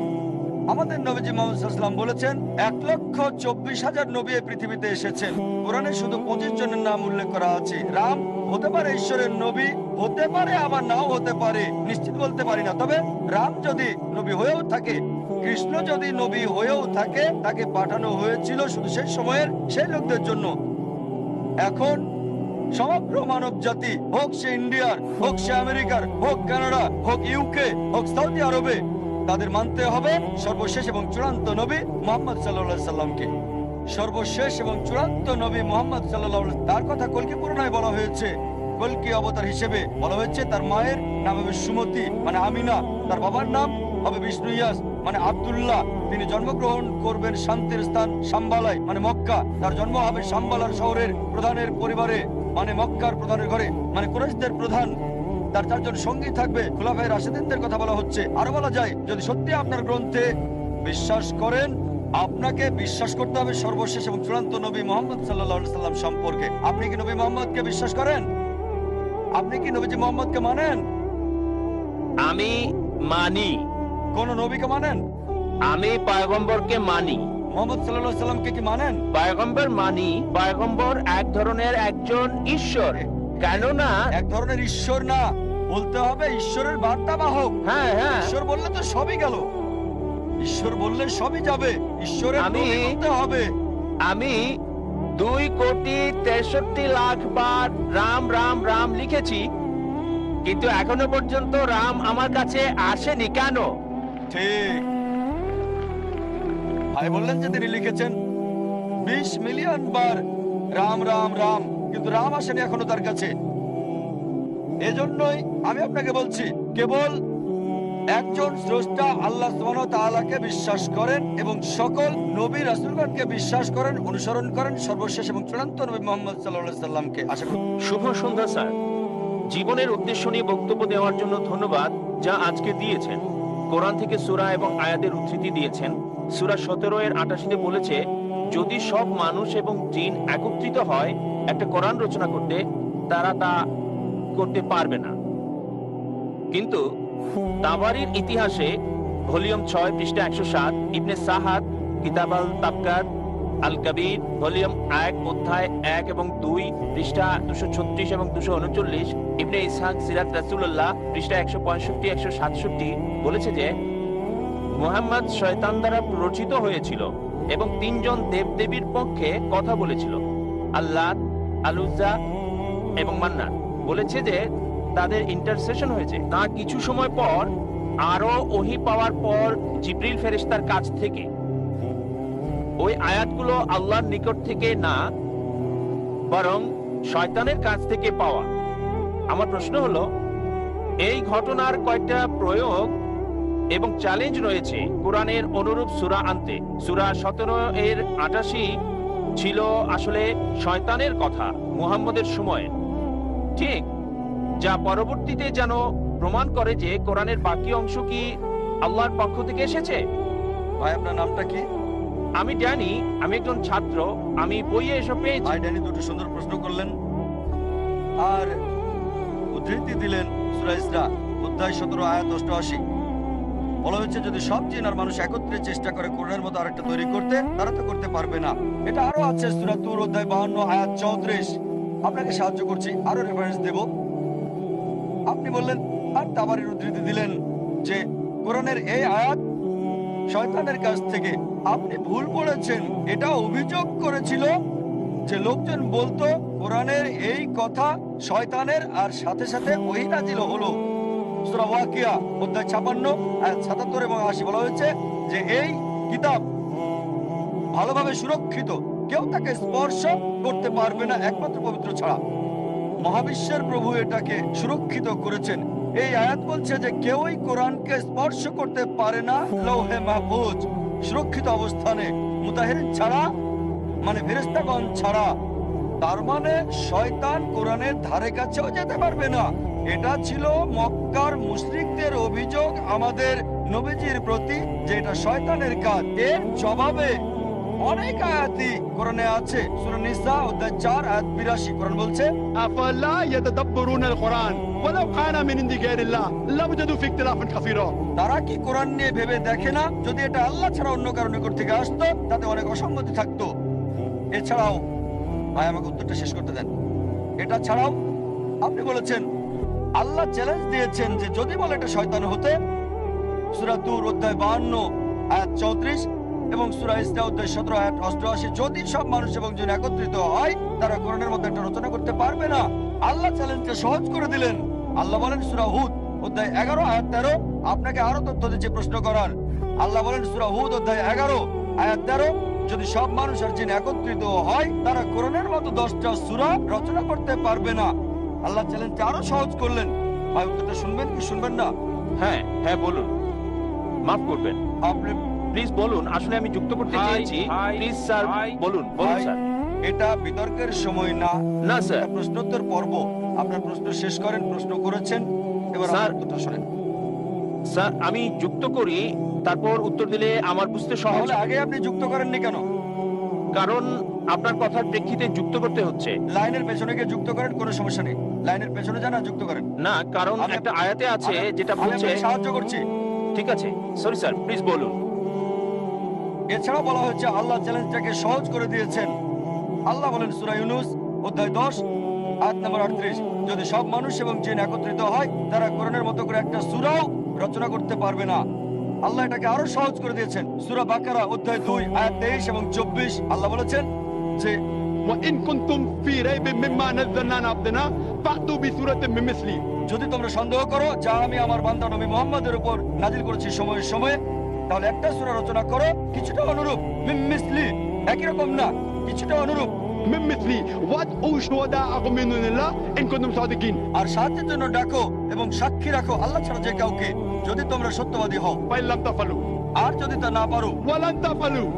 আমাদের নবীজি মুহাম্মদ সাল্লাল্লাহু আলাইহি ওয়াসাল্লাম বলেছেন 1,24,000 নবী এই পৃথিবীতে এসেছেন। কোরআনে শুধু 25 জনের নাম উল্লেখ করা আছে। রাম হতে পারে ঈশ্বরের নবী, হতে পারে আবার নাও হতে পারে, নিশ্চিত বলতে পারি না। তবে রাম যদি নবী হয়েও থাকে, কৃষ্ণ যদি নবী হয়েও থাকে, তাকে পাঠানো হয়েছিল শুধু সেই সময়ের সেই লোকদের জন্য। এখন সমগ্র মানব জাতি, হোক সে ইন্ডিয়ার, হোক সে আমেরিকার, হোক কানাডা, হোক ইউকে, হোক সৌদি আরবে, তাদের মানতে হবে সর্বশেষ এবং চূড়ান্ত নবী মুহাম্মদ সাল্লাল্লাহু আলাইহি সাল্লামকে। সর্বশেষ এবং চূড়ান্ত নবী মুহাম্মদ সাল্লাল্লাহু আলাইহি সাল্লাম, তার কথা কলকি পুরাণে বলা হয়েছে। কলকি অবতার হিসেবে বলা হয়েছে তার মায়ের নাম হবে সুমতি মানে আমিনা, তার বাবার নাম হবে বিষ্ণু ইয়াস মানে আব্দুল্লাহ। তিনি জন্মগ্রহণ করবেন শান্তির স্থান সাম্বালায় মানে মক্কা। তার জন্ম হবে সাম্বালার শহরের প্রধানের পরিবারে মানে মক্কার প্রধানের ঘরে মানে কুরাইশদের প্রধান। তার 4 জন সঙ্গী থাকবে, খুলাফায়ে রাশিদিনদের কথা বলা হচ্ছে। আরো বলা যায়, যদি সত্যি আপনার গ্রন্থে বিশ্বাস করেন, আপনাকে বিশ্বাস করতে হবে সর্বশেষ এবং চূড়ান্ত নবী মুহাম্মদ সাল্লাল্লাহু আলাইহি সাল্লাম সম্পর্কে। আপনি কি নবী মুহাম্মদকে বিশ্বাস করেন? আপনি কি নবীজি মুহাম্মদকে মানেন? আমি মানি। কোন নবীকে মানেন? আমি পয়গম্বরকে মানি। মুহাম্মদ সাল্লাল্লাহু আলাইহি সাল্লামকে কি মানেন? পয়গম্বর মানি। পয়গম্বর এক ধরনের একজন ঈশ্বর, কেননা এক ধরনের ঈশ্বর না, বলতে হবে ঈশ্বরের বার্তাবাহক। হ্যাঁ, ঈশ্বর বললে তো সবই গেল, ঈশ্বর বললে সবই যাবে, ঈশ্বরের নবী বলতে হবে। আমি 2,63,00,000 বার রাম রাম রাম লিখেছি, কিন্তু এখনো পর্যন্ত রাম আমার কাছে আসেনি। কেন? ঠিক, ভাই বললেন যে তিনি লিখেছেন 20 মিলিয়ন বার রাম রাম রাম, কিন্তু রাম আসেনি এখনো তার কাছে। এজন্যই আমি আপনাকে বলছি, কেবল একজন স্রষ্টা আল্লাহ সুবহানাহু ওয়া তাআলাকে বিশ্বাস করেন এবং সকল নবী রাসূলগণকে বিশ্বাস করেন, অনুসরণ করেন সর্বশেষ এবং চূড়ান্ত নবী মুহাম্মদ সাল্লাল্লাহু আলাইহি সাল্লামকে। আশা করি। শুভ সন্ধ্যা স্যার। জীবনের উদ্দেশ্য নিয়ে বক্তব্য দেওয়ার জন্য ধন্যবাদ, যা আজকে দিয়েছেন। কোরআন থেকে সূরা এবং আয়াতের উদ্ধৃতি দিয়েছেন। সূরা 17-28 বলেছে, যদি সব মানুষ এবং জিন একত্রিত হয় একটা কোরআন রচনা করতে, তারা তা করতে পারবে না। কিন্তু তাবারির ইতিহাসে ভলিউম 6 পৃষ্ঠা 107, ইবনে সাহাদ কিতাব আল তাবকাত আল কাবীর ভলিউম 1 অধ্যায় 1 এবং 2 পৃষ্ঠা 236 এবং 239, ইবনে ইসহাক সিরাত রাসূলুল্লাহ পৃষ্ঠা 165-167 বলেছে যে মুহাম্মদ শয়তান দ্বারা প্ররোচিত হয়েছিল এবং 3 জন দেবদেবীর পক্ষে কথা বলেছিল, আল্লাহ, আল-উজ্জা এবং মান্নান। বলেছে যে তাদের ইন্টারসেশন হয়েছে। তা কিছু সময় পর আরো ওহী পাওয়ার পর জিবরিল ফেরেশতার কাছ থেকে ওই আয়াতগুলো আল্লাহর নিকট থেকে না, বরং শয়তানের কাছ থেকে পাওয়া। আমার প্রশ্ন হলো, এই ঘটনার কয়টা প্রয়োগ এবং চ্যালেঞ্জ রয়েছে কোরআনের অনুরূপ সূরা আনতে? সূরা 17-88 ছিল আসলে শয়তানের কথা মুহাম্মদের সময়ে, ঠিক, যা পরবর্তীতে যেন প্রমাণ করে যে কোরআনের বাকি অংশ কি আল্লাহর পক্ষ থেকে এসেছে। ভাই, আপনার নামটা কি? আমি ড্যানি, আমি একজন ছাত্র, আমি বইয়ে এসব পেয়েছি। ভাই ড্যানি দুটো সুন্দর প্রশ্ন করলেন আর উদ্ধৃতি দিলেন সূরা ইসরা অধ্যায় 17 আয়াত 88। বলা হচ্ছে যদি সব জিন আর মানুষ একত্রে চেষ্টা করে কোরআনের মতো আরেকটা তৈরি করতে, তারা তো করতে পারবে না। এটা আরো আছে সূরা তুর অধ্যায় 52 আয়াত 34। আপনাকে সাহায্য করছি, আরো রেফারেন্স দেব। আপনি বললেন আর তাবারির উদ্ধৃতি দিলেন যে কোরআনের এই আয়াত শয়তানের কাছ থেকে। আপনি ভুল বলেছেন। এটা অভিযোগ করেছিল যে লোকজন বলতো কোরআনের এই কথা শয়তানের, আর সাথে সাথে ওহী নাজিল হলো। সূরা ওয়াকিয়া অধ্যায় 56 আয়াত 77 এবং 80 বলা হয়েছে যে এই কিতাব ভালোভাবে সুরক্ষিত, কেউ তাকে স্পর্শ করতে পারবে না একমাত্র পবিত্র ছাড়া। মহাবিশ্বের প্রভু এটাকে সুরক্ষিত করেছেন। এই আয়াত বলছে যে কেউই কোরআনকে স্পর্শ করতে পারে না লৌহে মাহফুজ সুরক্ষিত অবস্থানে, মুতাহিরিন ছাড়া, মানে ফেরেশতাগণ ছাড়া। তার মানে শয়তান কোরআনের ধারে কাছেও যেতে পারবে না। এটা ছিল মক্কার মুশরিকদের অভিযোগ আমাদের নবীজির প্রতি যে এটা শয়তানের কাজ। এর জবাবে অনেক আয়াতই কোরআনে আছে। সূরা নিসা অধ্যায় 4 আয়াত 82 কোরআন বলছে, أفلا يتدبرون القرآن ولو كان من عند غير الله لوجدوا فيه اختلافا كثيرا। তারা কি কোরআন নিয়ে ভেবে দেখে না যদি এটা আল্লাহ ছাড়া অন্য কারো নিকট থেকে আসতো তাতে অনেক অসঙ্গতি থাকতো। এছাড়াও, ভাই আমাকে উত্তরটা শেষ করতে দেন। এটা ছাড়াও আপনি বলেছেন আল্লাহ চ্যালেঞ্জ দিয়েছেন যে যদি বলে এটা শয়তান হতে, সূরা তুর অধ্যায় 52 আয়াত 34 এবং সূরা ইসরা অধ্যায় 17 আয়াত 88, যদি সব মানুষ এবং জিন একত্রিত হয় তারা কোরআনের মধ্যে একটা রচনা করতে পারবে না। আল্লাহ চ্যালেঞ্জটা সহজ করে দিলেন। আল্লাহ বলেন সূরা হুদ অধ্যায় 11 আয়াত 13, আপনাকে আরো তথ্য দিচ্ছে প্রশ্ন করার। আল্লাহ বলেন সূরা হুদ অধ্যায় 11 আয়াত 13, যদি সব মানুষ আর জিন একত্রিত হয় তারা কোরআনের মতো 10টা সূরা রচনা করতে পারবে না। আল্লাহ চ্যালেঞ্জটা আরো সহজ করলেন। ভাই উত্তরটা শুনবেন কি শুনবেন না? হ্যাঁ হ্যাঁ বলুন, মাফ করবেন, আপনি প্লিজ বলুন। আসলে আমি যুক্ত করতে চেয়েছি। প্লিজ স্যার বলুন, বলুন ভাই, স্যার। এটা বিতর্কের সময় না, না স্যার। এটা প্রশ্নোত্তর পর্ব। আপনার প্রশ্ন শেষ করেন, প্রশ্ন করেছেন, এবার স্যার, আমার উত্তরটা শুনেন। স্যার আমি যুক্ত করি, তারপর উত্তর দিলে আমার বুঝতে সহজ। তাহলে আগে আপনি যুক্ত করেননি কেন? কারণ আপনার কথার প্রেক্ষিতে যুক্ত করতে হচ্ছে। লাইনের পেছনে গিয়ে যুক্ত করেন, কোনো সমস্যা নেই। লাইনের পেছনে যান আর যুক্ত করেন। না, কারণ আমি- একটা আয়াতে আছে যেটা আমি বলছে। আপনাকে সাহায্য করছি। ঠিক আছে, সরি স্যার, প্লিজ বলুন। এছাড়া বলা হয়েছে আল্লাহ চ্যালেঞ্জটাকে সহজ করে দিয়েছেন। আল্লাহ বলেন সূরা ইউনূস অধ্যায় 10 আয়াত নম্বর 38, যদি সব মানুষ এবং জিন একত্রিত হয় তারা কোরআনের মতো করে একটা সূরাও রচনা করতে পারবে না। আল্লাহ এটাকে আরো সহজ করে দিয়েছেন। সূরা বাকারা অধ্যায় 2 আয়াত 23 এবং 24 আল্লাহ বলেছেন যে وإن كنتم في ريب مما نزلنا على عبدنا فأتوا بسورة من مثله। যদি তোমরা সন্দেহ করো যা আমি আমার বান্দা নবী মুহাম্মদের উপর নাজিল করেছি সময়ে সময়ে, তাহলে একটা সূরা রচনা করো কিছুটা অনুরূপ, মিন মিসলি, একই রকম না, কিছুটা অনুরূপ। من مثله وادعوا شهداءكم من دون الله إن كنتم صادقين। আর সাহায্যের জন্য ডাকো এবং সাক্ষী রাখো আল্লাহ ছাড়া যে কাউকে, যদি তোমরা সত্যবাদী হও। فإن لم تفعلوا আর যদি তা না পারো, ولن تفعلوا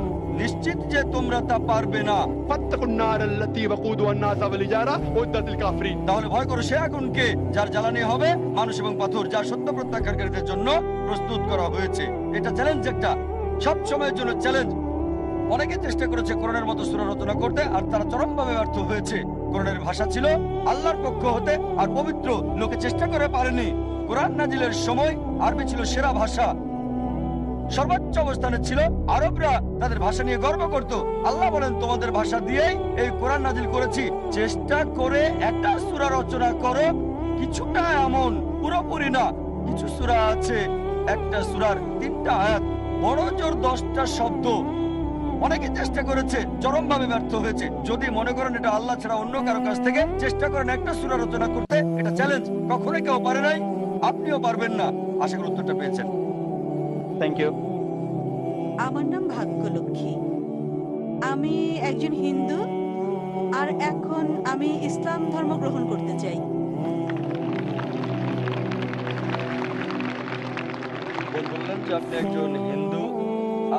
নিশ্চিত যে তোমরা তা পারবে না, فاتقوا النار التي وقودها الناس والحجارة أعدت للكافرين। তাহলে ভয় করো সে আগুনকে যার জ্বালানি হবে মানুষ এবং পাথর, যা সত্য প্রত্যাখ্যানকারীদের জন্য প্রস্তুত করা হয়েছে। এটা চ্যালেঞ্জ একটা। সব সময়ের জন্য চ্যালেঞ্জ। অনেকে চেষ্টা করেছে কোরআনের মতো সূরা রচনা করতে, আর তারা চরমভাবে ব্যর্থ হয়েছে। কোরআনের ভাষা ছিল আল্লাহর পক্ষ হতে আর পবিত্র, লোকে চেষ্টা করে পারেনি। কোরআন নাজিলের সময় আরবি ছিল সেরা ভাষা, সর্বোচ্চ অবস্থানে ছিল। আরবরা তাদের ভাষা নিয়ে গর্ব করত। আল্লাহ বলেন, তোমাদের ভাষা দিয়েই এই কোরআন নাজিল করেছি, চেষ্টা করে একটা সূরা রচনা করো। কিছুটা এমন, পুরোপুরি না। কিছু সূরা আছে একটা সূরার 3টা আয়াত, বড় জোর 10টা শব্দ। অনেকে চেষ্টা করেছে, চরমভাবে ব্যর্থ হয়েছে। যদি মনে করেন এটা আল্লাহ ছাড়া অন্য কারো কাছ থেকে চেষ্টা করেন একটা সূরা রচনা করতে, এটা চ্যালেঞ্জ। কখনোই কেউ পারে নাই, আপনিও পারবেন না। আশা করি উত্তরটা পেয়েছেন। Thank you. আমার নাম ভাগ্যলক্ষ্মী। আমি একজন হিন্দু, আর এখন আমি ইসলাম ধর্ম গ্রহণ করতে চাই। বললেন যে আপনি একজন হিন্দু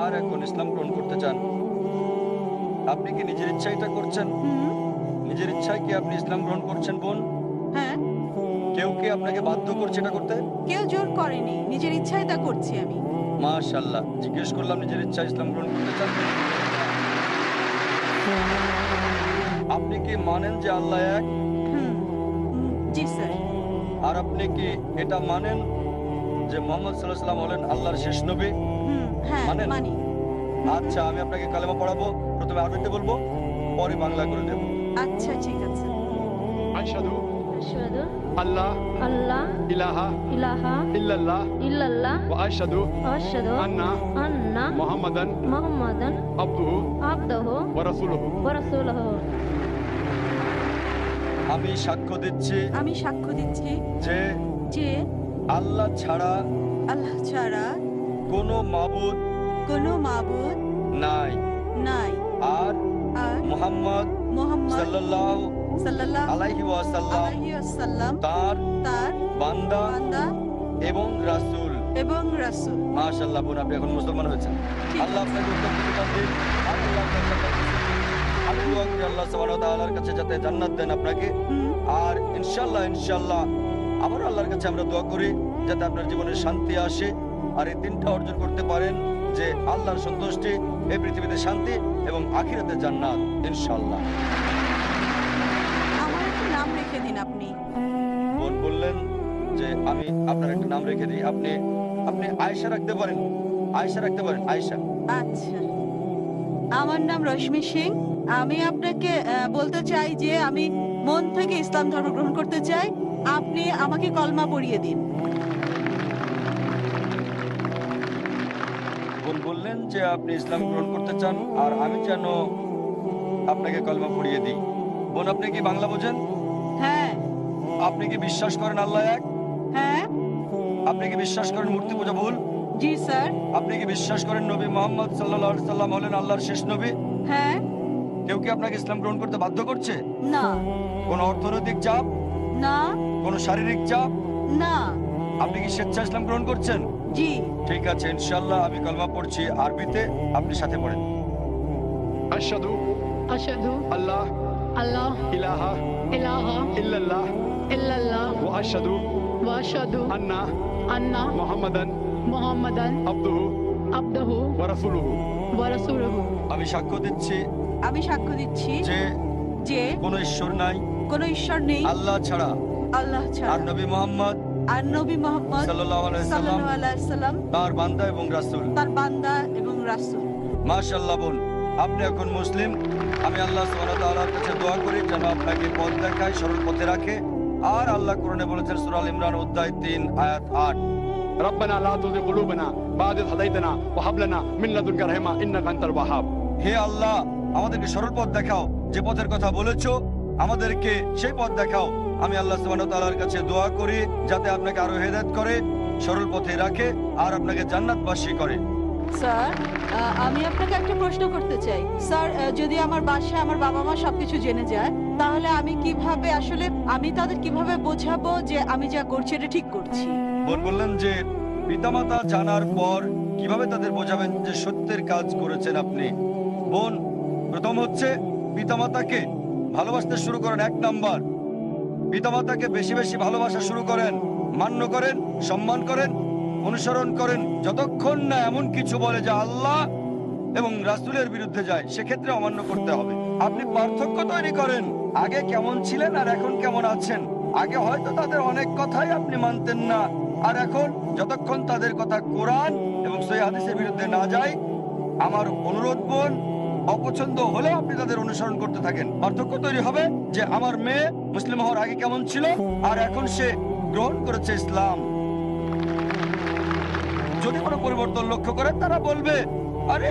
আর এখন ইসলাম গ্রহণ করতে চান। আপনি কি নিজের ইচ্ছায় এটা করছেন? নিজের ইচ্ছায় কি আপনি ইসলাম গ্রহণ করছেন বোন? হ্যাঁ। কেউ কি আপনাকে বাধ্য করছে এটা করতে? কেউ জোর করেনি, নিজের ইচ্ছায় তা করছি আমি। মাশাআল্লাহ। জিজ্ঞেস করলাম নিজের ইচ্ছায় ইসলাম গ্রহণ করতে চান? আপনি কি মানেন যে আল্লাহ এক? জি স্যার। আর আপনি কি এটা মানেন যে মুহাম্মদ সাল্লাল্লাহু আলাইহি ওয়াসাল্লাম হলেন আল্লাহর শেষ নবী? হ্যাঁ মানেন? মানি। আচ্ছা, আমি আপনাকে কালেমা পড়াবো। প্রথমে আরবিতে বলবো, পরে বাংলা করে দেব। আচ্ছা ঠিক আছে। أشهد أشهد أن لا أن لا إله إله إلا الله إلا الله وأشهد وأشهد أن أن محمدا محمدا عبده عبده ورسوله ورسوله আমি সাক্ষ্য দিচ্ছি আমি সাক্ষ্য দিচ্ছি যে যে আল্লাহ ছাড়া আল্লাহ ছাড়া কোনো মাবুদ কোনো মাবুদ নাই, নাই, আর আর মুহাম্মদ মুহাম্মদ সাল্লাল্লাহু সাল্লাল্লাহু আলাইহি ওয়াসাল্লাম আলাইহি ওয়াসাল্লাম তার তার বান্দা বান্দা এবং রাসূল। এবং রাসূল। মাশাআল্লাহ বোন, আপনি এখন মুসলমান হয়েছেন। ঠিক আল্লাহ আপনাকে উত্তম প্রতিদান দিন। আল্লাহ আপনাকে জান্নাত দিন। আমি দোয়া করি আল্লাহ সুবহানাহু ওয়া তাআলার কাছে যাতে জান্নাত দেন আপনাকে। আর ইনশাআল্লাহ আবার আল্লাহর কাছে আমরা দোয়া করি যাতে আপনার জীবনে শান্তি আসে, আর এই 3টা অর্জন করতে পারেন, যে আল্লাহর সন্তুষ্টি, এই পৃথিবীতে শান্তি এবং আখিরাতে জান্নাত ইনশাআল্লাহ। আমার একটা নাম রেখে দিন আপনি। বোন বললেন যে আমি আপনার একটা নাম রেখে দিই। আপনি আয়েশা রাখতে পারেন। আয়েশা রাখতে পারেন, আয়েশা। আচ্ছা, আমার নাম রশ্মি সিং। আমি আপনাকে বলতে চাই যে আমি মন থেকে ইসলাম ধর্ম গ্রহণ করতে চাই। আপনি আমাকে কলমা পড়িয়ে দিন। বোন বললেন যে আপনি ইসলাম গ্রহণ করতে চান, আর আমি যেন আপনাকে কলমা পড়িয়ে দিই। বোন, আপনি কি বাংলা বোঝেন? হ্যাঁ। আপনি কি বিশ্বাস করেন আল্লাহ এক? হ্যাঁ। আপনি কি বিশ্বাস করেন মূর্তি পূজা ভুল? জি স্যার। আপনি কি বিশ্বাস করেন নবী মুহাম্মদ সাল্লাল্লাহু আলাইহি সাল্লাম হলেন আল্লাহর শেষ নবী? হ্যাঁ। কেউ কি আপনাকে ইসলাম গ্রহণ করতে বাধ্য করছে? না। কোন অর্থনৈতিক চাপ? না। কোন শারীরিক চাপ? না। আপনি কি স্বেচ্ছা ইসলাম গ্রহণ করছেন? জি। ঠিক আছে, ইনশাআল্লাহ আমি কলমা পড়ছি আরবিতে, আপনি সাথে পড়েন। أشهد أشهد أن لا أن لا إله إله إلا الله إلا الله وأشهد وأشهد أن أن محمدا محمدا عبده عبده ورسوله ورسوله আমি সাক্ষ্য দিচ্ছি আমি সাক্ষ্য দিচ্ছি যে যে কোনো ঈশ্বর নাই কোনো ঈশ্বর নেই আল্লাহ ছাড়া, আল্লাহ আর ছাড়া, নবী মুহাম্মদ আর নবী মুহাম্মদ সাল্লাল্লাহু আলাইহি সাল্লাম সাল্লাল্লাহু আলাইহি সাল্লাম তার বান্দা এবং রাসূল। তার বান্দা এবং রাসূল। মাশাআল্লাহ বোন, আপনি এখন মুসলিম। আমি আল্লাহ সুবহানাহু ওয়া তাআলার কাছে দোয়া করি যেন আপনাকে পথ দেখায়, সরল পথে রাখে। আর আল্লাহ কোরআনে বলেছেন সূরা আল ইমরান অধ্যায় 3 আয়াত 8, ربنا لا تزغ قلوبنا بعد إذ هديتنا وهب لنا من لدنك رحمة إنك أنت الوهاب। হে আল্লাহ, আমাদেরকে সরল পথ দেখাও, যে পথের কথা বলেছো আমাদেরকে সেই পথ দেখাও। আমি আল্লাহ সুবহানাহু ওয়া তাআলার কাছে দোয়া করি যাতে আপনাকে আরো হেদায়েত করে, সরল পথে রাখে, আর আপনাকে জান্নাতবাসী করে। স্যার, আমি আপনাকে একটা প্রশ্ন করতে চাই। স্যার, যদি আমার বাসায় আমার বাবা মা সবকিছু জেনে যায়, তাহলে আমি কিভাবে আমি তাদের কিভাবে বোঝাবো যে আমি যা করছি এটা ঠিক করছি? বোন বললেন যে পিতামাতা জানার পর কিভাবে তাদের বোঝাবেন যে সত্যের কাজ করেছেন আপনি? বোন, প্রথম হচ্ছে পিতামাতাকে ভালোবাসতে শুরু করেন। 1 নাম্বার, পিতামাতাকে বেশি বেশি ভালোবাসা শুরু করেন, মান্য করেন, সম্মান করেন, অনুসরণ করেন যতক্ষণ না এমন কিছু বলে যা আল্লাহ এবং রাসূলের বিরুদ্ধে যায়, সেক্ষেত্রে অমান্য করতে হবে। আপনি পার্থক্য তৈরি করেন আগে কেমন ছিলেন আর এখন কেমন আছেন। আগে হয়তো তাদের অনেক কথাই আপনি মানতেন না, আর এখন যতক্ষণ তাদের কথা কোরআন এবং সহিহ হাদিসের বিরুদ্ধে না যায়, আমার অনুরোধ বোন, অপছন্দ হলেও আপনি তাদের অনুসরণ করতে থাকেন। পার্থক্য তৈরি হবে যে আমার মেয়ে মুসলিম হওয়ার আগে কেমন ছিল আর এখন সে গ্রহণ করেছে ইসলাম। যদি কোনো পরিবর্তন লক্ষ্য করে তারা বলবে, আরে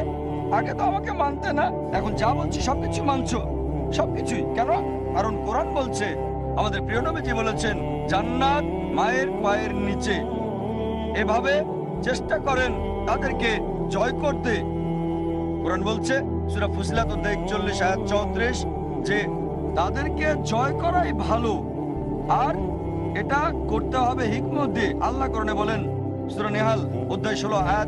আগে তো আমাকে মানতে না, এখন যা বলছি সবকিছু মানছো। সবকিছুই কেন? কারণ কোরআন বলছে, আমাদের প্রিয় নবীজি বলেছেন, জান্নাত মায়ের পায়ের নিচে। এভাবে চেষ্টা করেন তাদেরকে জয় করতে। কোরআন বলছে সূরা ফুসিলাত অধ্যায় 41 আয়াত 34 যে তাদেরকে জয় করাই ভালো, আর এটা করতে হবে হিকমত দিয়ে। আল্লাহ কোরআনে বলেন সূরা নেহাল অধ্যায় 16 আয়াত